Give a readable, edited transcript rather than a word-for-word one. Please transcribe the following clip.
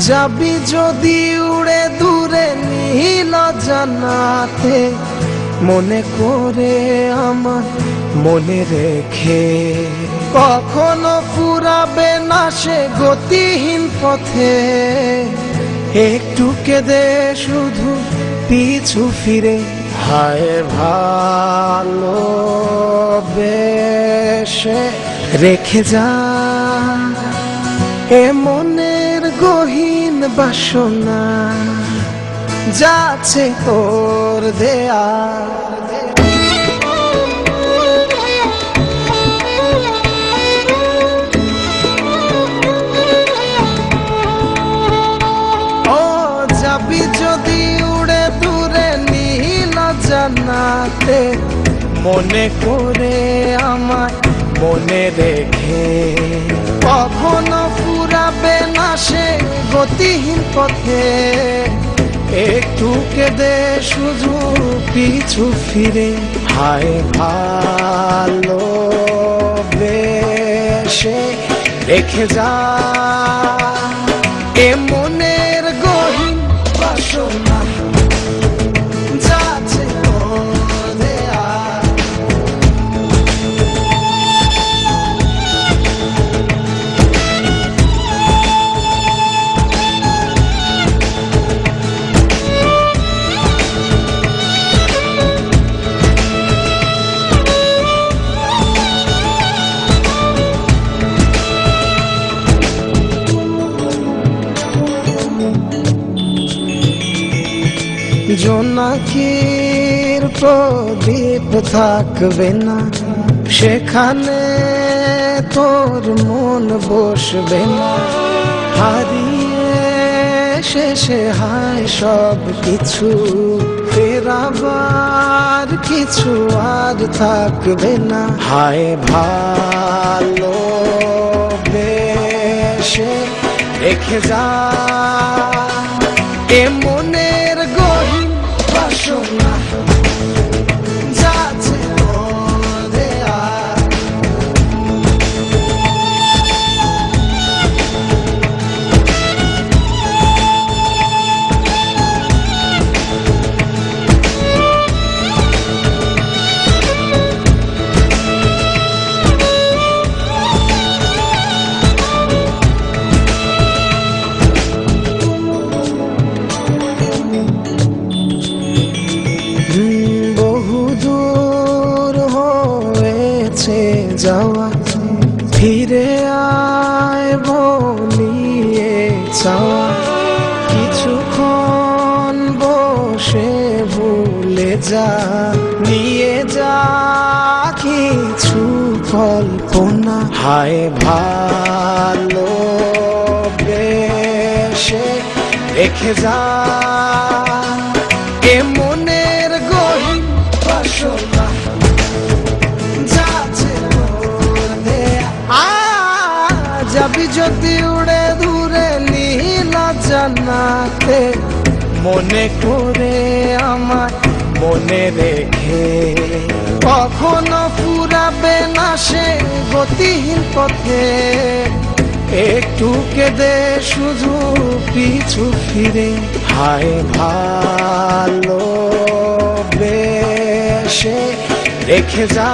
যাবি যদি উড়ে দূরে নীল জানাতে, মনে করে আমার মনে রেখে কখনো ফুরাবে না সে গতিহীন পথে। একটু কেঁদে শুধু পিছু ফিরে, হায় ভালোবেসে রেখে যা এ মনের গহীন বাসনা, যাচ্ছে তোর দেয়া। ও যাবি যদি উড়ে দূরে নীল জানাতে, মনে করে আমায় মনে রেখে কখনো ফুরাবে না সে গতিহীন পথে। একটু কেঁদে শুধু পিছু ফিরে, হায় ভালোবেসে রেখে যা এ মনের গহীন বাসনা, যাচ্ছে তোর দেয়া। জোনাকির প্রদীপ থাকবে না, সেখানে তোর মন বসবে না। হারিয়ে শেষে হায় সব কিছু, ফেরাবার কিছু আর থাকবে না। হায় ভালোবেসে রেখে যা এ মনের গহীন বাসনা, যাচ্ছে তোর দেয়া। বহুদূর হয়েছে যাওয়া, ফিরে আয় বলিয়ে চাওয়া। কিছুক্ষণ বসে ভুলে যা, নিয়ে যা কিছু কল্পনা। হায় ভালোবেসে রেখে যা এ মনের গহীন বাসনা, যাচ্ছে তোর দেয়া। যাবি যদি উড়ে দূরে নীল জানাতে, মনে করে আমায় মনে রেখে কখনো ফুরাবে না সে গতিহীন পথে। একটু কেঁদে শুধু পিছু ফিরে, হায় ভালোবেসে রেখে যা।